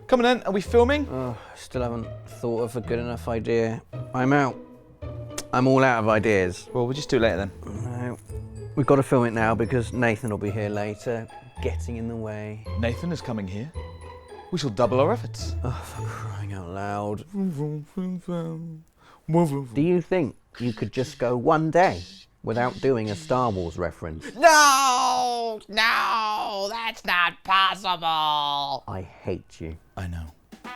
Come on then, are we filming? Oh, still haven't thought of a good enough idea. I'm out. I'm all out of ideas. Well, we'll just do it later then. No, we've got to film it now because Nathan will be here later, getting in the way. Nathan is coming here. We shall double our efforts. Oh, for crying out loud. Do you think you could just go one day without doing a Star Wars reference? No, that's not possible. I hate you. I know.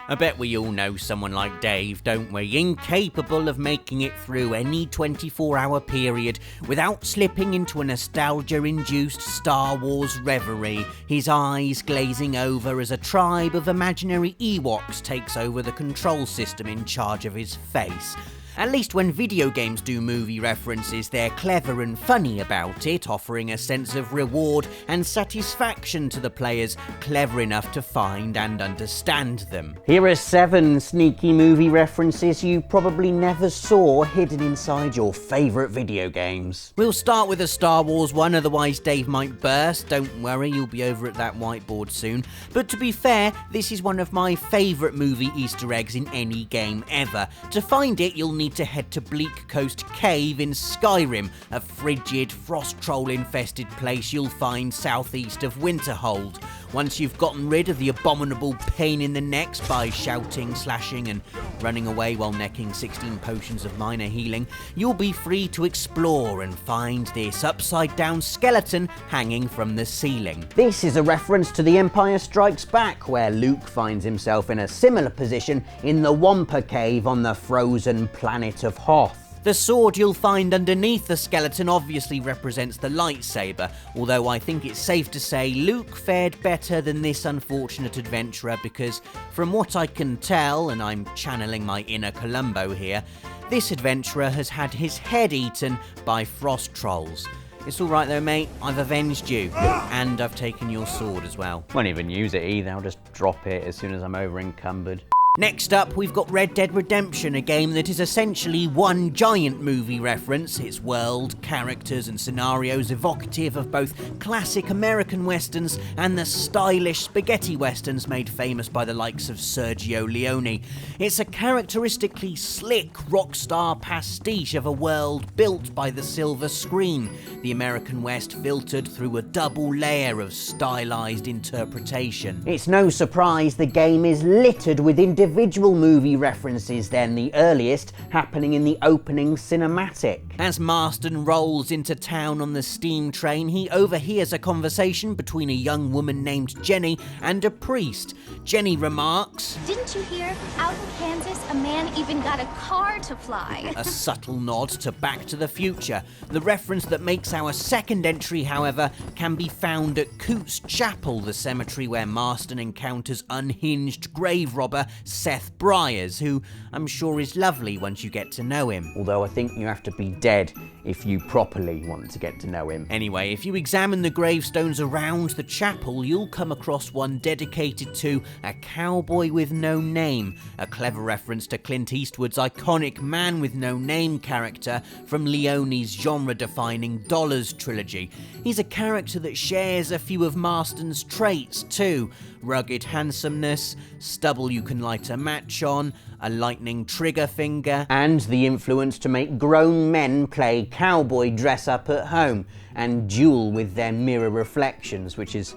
I bet we all know someone like Dave, don't we? Incapable of making it through any 24-hour period without slipping into a nostalgia-induced Star Wars reverie, his eyes glazing over as a tribe of imaginary Ewoks takes over the control system in charge of his face. At least when video games do movie references, they're clever and funny about it, offering a sense of reward and satisfaction to the players clever enough to find and understand them. Here are 7 sneaky movie references you probably never saw hidden inside your favourite video games. We'll start with a Star Wars one, otherwise Dave might burst. Don't worry, you'll be over at that whiteboard soon. But to be fair, this is one of my favourite movie Easter eggs in any game ever. To find it, you'll need to head to Bleak Coast Cave in Skyrim, a frigid, frost troll-infested place you'll find southeast of Winterhold. Once you've gotten rid of the abominable pain in the necks by shouting, slashing and running away while necking 16 potions of minor healing, you'll be free to explore and find this upside-down skeleton hanging from the ceiling. This is a reference to The Empire Strikes Back, where Luke finds himself in a similar position in the Wampa Cave on the frozen planet of Hoth. The sword you'll find underneath the skeleton obviously represents the lightsaber, although I think it's safe to say Luke fared better than this unfortunate adventurer because, from what I can tell, and I'm channeling my inner Columbo here, this adventurer has had his head eaten by frost trolls. It's alright though, mate, I've avenged you, and I've taken your sword as well. Won't even use it either, I'll just drop it as soon as I'm over encumbered. Next up, we've got Red Dead Redemption, a game that is essentially one giant movie reference, its world, characters and scenarios evocative of both classic American westerns and the stylish spaghetti westerns made famous by the likes of Sergio Leone. It's a characteristically slick rock star pastiche of a world built by the silver screen, the American West filtered through a double layer of stylized interpretation. It's no surprise the game is littered with individual movie references, then the earliest happening in the opening cinematic. As Marston rolls into town on the steam train, he overhears a conversation between a young woman named Jenny and a priest. Jenny remarks, "Didn't you hear? Out in Kansas, a man even got a car to fly." a subtle nod to Back to the Future. The reference that makes our second entry, however, can be found at Coots Chapel, the cemetery where Marston encounters unhinged grave robber Seth Briars, who I'm sure is lovely once you get to know him. Although I think you have to be dead if you properly want to get to know him. Anyway, if you examine the gravestones around the chapel, you'll come across one dedicated to a cowboy with no name, a clever reference to Clint Eastwood's iconic Man with No Name character from Leone's genre-defining Dollars trilogy. He's a character that shares a few of Marston's traits too: rugged handsomeness, stubble you can light a match on, a lightning trigger finger, And the influence to make grown men play cowboy dress-up at home and duel with their mirror reflections, which is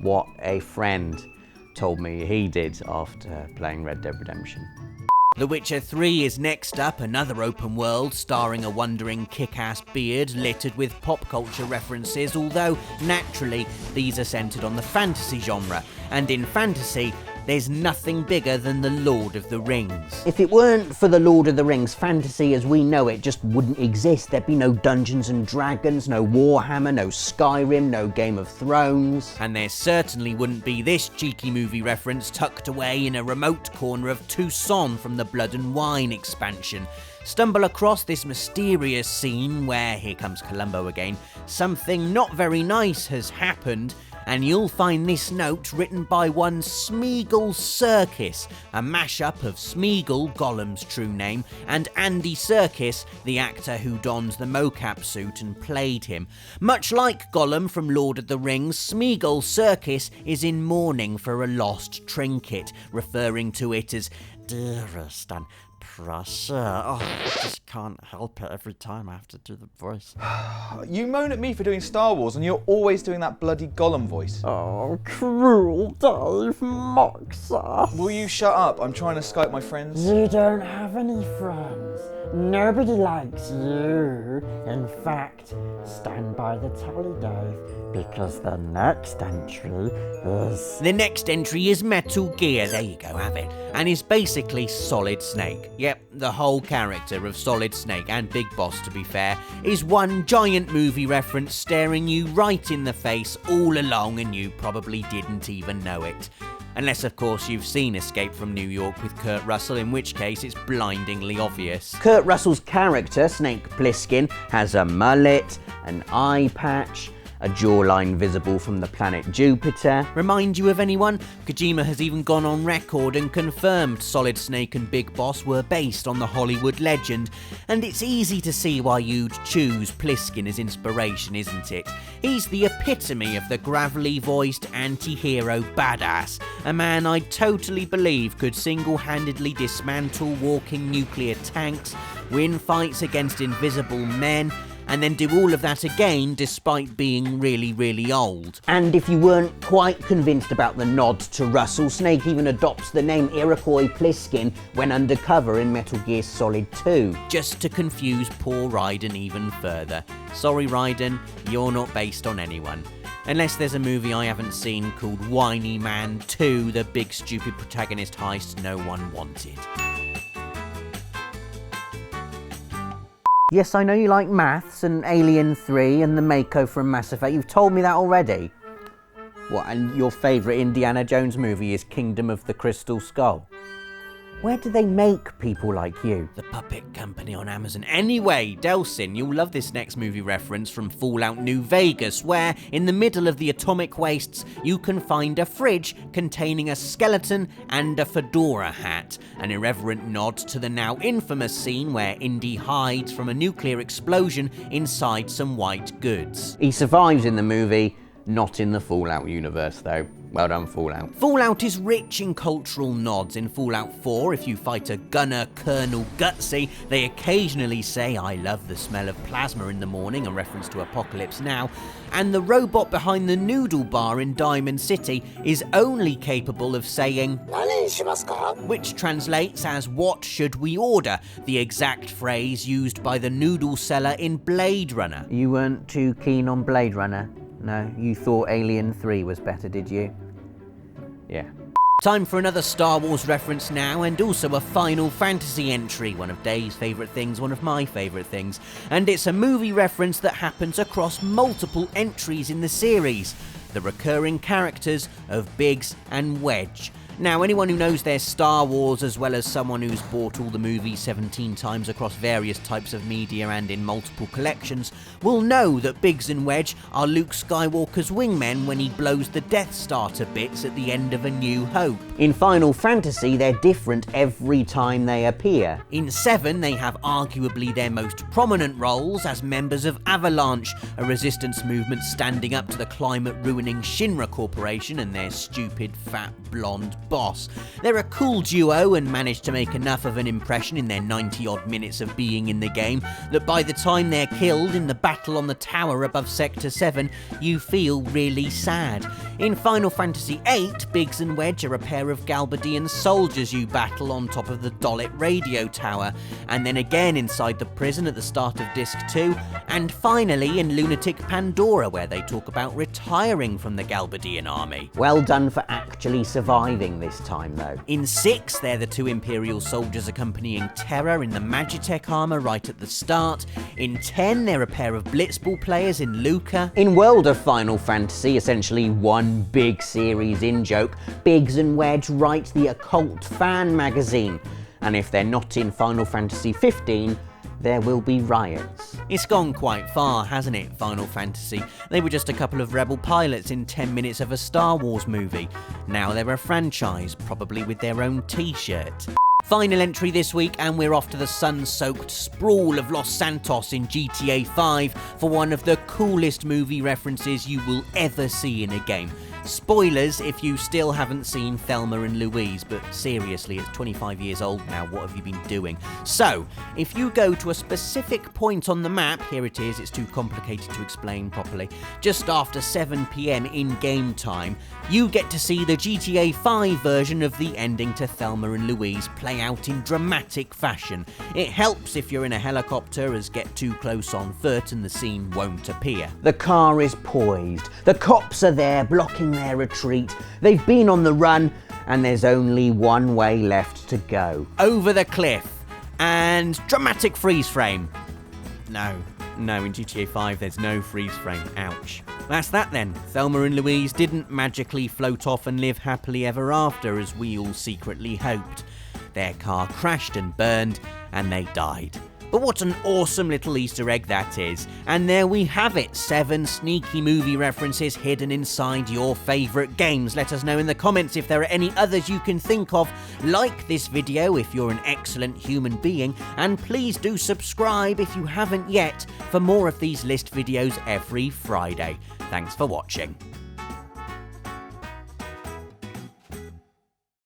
what a friend told me he did after playing Red Dead Redemption. The Witcher 3 is next up, another open world starring a wandering kick-ass beard littered with pop culture references, although naturally these are centred on the fantasy genre, and in fantasy there's nothing bigger than the Lord of the Rings. If it weren't for the Lord of the Rings, fantasy as we know it just wouldn't exist. There'd be no Dungeons and Dragons, no Warhammer, no Skyrim, no Game of Thrones. And there certainly wouldn't be this cheeky movie reference tucked away in a remote corner of Tucson from the Blood and Wine expansion. Stumble across this mysterious scene where, here comes Columbo again, something not very nice has happened, and you'll find this note written by one Smeagol Serkis, a mashup of Smeagol, Gollum's true name, and Andy Serkis, the actor who donned the mocap suit and played him. Much like Gollum from Lord of the Rings, Smeagol Serkis is in mourning for a lost trinket, referring to it as dearest and precious. Oh, I just can't help it every time I have to do the voice. You moan at me for doing Star Wars and you're always doing that bloody Gollum voice. Oh, cruel Dave mocks us. Will you shut up? I'm trying to Skype my friends. You don't have any friends. Nobody likes you. In fact, stand by the telly, Dave, because the next entry is... The next entry is Metal Gear, there you go, have it, and is basically Solid Snake. Yep, the whole character of Solid Snake, and Big Boss to be fair, is one giant movie reference staring you right in the face all along, and you probably didn't even know it. Unless, of course, you've seen Escape from New York with Kurt Russell, in which case it's blindingly obvious. Kurt Russell's character, Snake Plissken, has a mullet, an eye patch, a jawline visible from the planet Jupiter. Remind you of anyone? Kojima has even gone on record and confirmed Solid Snake and Big Boss were based on the Hollywood legend, and it's easy to see why you'd choose Plissken as inspiration, isn't it? He's the epitome of the gravelly-voiced anti-hero badass, a man I totally believe could single-handedly dismantle walking nuclear tanks, win fights against invisible men, and then do all of that again despite being really, really old. And if you weren't quite convinced about the nod to Russell, Snake even adopts the name Iroquois Plissken when undercover in Metal Gear Solid 2. Just to confuse poor Raiden even further. Sorry Raiden, you're not based on anyone. Unless there's a movie I haven't seen called Whiny Man 2, the big stupid protagonist heist no one wanted. Yes, I know you like maths and Alien 3 and the Mako from Mass Effect. You've told me that already. What, and your favourite Indiana Jones movie is Kingdom of the Crystal Skull? Where do they make people like you? The Puppet Company on Amazon. Anyway, Delsin, you'll love this next movie reference from Fallout New Vegas, where, in the middle of the atomic wastes, you can find a fridge containing a skeleton and a fedora hat, an irreverent nod to the now infamous scene where Indy hides from a nuclear explosion inside some white goods. He survives in the movie, not in the Fallout universe though. Well done, Fallout. Fallout is rich in cultural nods. In Fallout 4, if you fight a gunner Colonel Gutsy, they occasionally say, "I love the smell of plasma in the morning," a reference to Apocalypse Now. And the robot behind the noodle bar in Diamond City is only capable of saying, which translates as, "What should we order?" the exact phrase used by the noodle seller in Blade Runner. You weren't too keen on Blade Runner? No, you thought Alien 3 was better, did you? Yeah. Time for another Star Wars reference now, and also a Final Fantasy entry, one of Dave's favourite things, one of my favourite things. And it's a movie reference that happens across multiple entries in the series, the recurring characters of Biggs and Wedge. Now, anyone who knows their Star Wars, as well as someone who's bought all the movies 17 times across various types of media and in multiple collections, will know that Biggs and Wedge are Luke Skywalker's wingmen when he blows the Death Star to bits at the end of A New Hope. In Final Fantasy, they're different every time they appear. In VII, they have arguably their most prominent roles as members of Avalanche, a resistance movement standing up to the climate-ruining Shinra Corporation and their stupid, fat, blonde boss. They're a cool duo and manage to make enough of an impression in their 90-odd minutes of being in the game that by the time they're killed in the battle on the tower above Sector 7, you feel really sad. In Final Fantasy VIII, Biggs and Wedge are a pair of Galbadian soldiers you battle on top of the Dolit radio tower, and then again inside the prison at the start of Disc 2, and finally in Lunatic Pandora, where they talk about retiring from the Galbadian army. Well done for actually surviving this time though. In 6, they're the two Imperial soldiers accompanying Terra in the Magitech armor right at the start. In 10, they're a pair of Blitzball players in Luca. In World of Final Fantasy, essentially one big series in-joke, Biggs and Wedge write the Occult fan magazine. And if they're not in Final Fantasy 15, there will be riots. It's gone quite far, hasn't it, Final Fantasy? They were just a couple of rebel pilots in 10 minutes of a Star Wars movie. Now they're a franchise, probably with their own t-shirt. Final entry this week, and we're off to the sun-soaked sprawl of Los Santos in GTA 5 for one of the coolest movie references you will ever see in a game. Spoilers if you still haven't seen Thelma and Louise, but seriously, it's 25 years old now, what have you been doing? So, if you go to a specific point on the map, here it is, it's too complicated to explain properly, just after 7 PM in game time, you get to see the GTA 5 version of the ending to Thelma and Louise play out in dramatic fashion. It helps if you're in a helicopter, as get too close on foot and the scene won't appear. The car is poised, the cops are there blocking their retreat, they've been on the run, and there's only one way left to go. Over the cliff, and dramatic freeze frame. No, in GTA 5 there's no freeze frame, ouch. That's that then. Thelma and Louise didn't magically float off and live happily ever after as we all secretly hoped. Their car crashed and burned, and they died. But what an awesome little Easter egg that is. And there we have it, 7 sneaky movie references hidden inside your favourite games. Let us know in the comments if there are any others you can think of. Like this video if you're an excellent human being, and please do subscribe if you haven't yet for more of these list videos every Friday. Thanks for watching.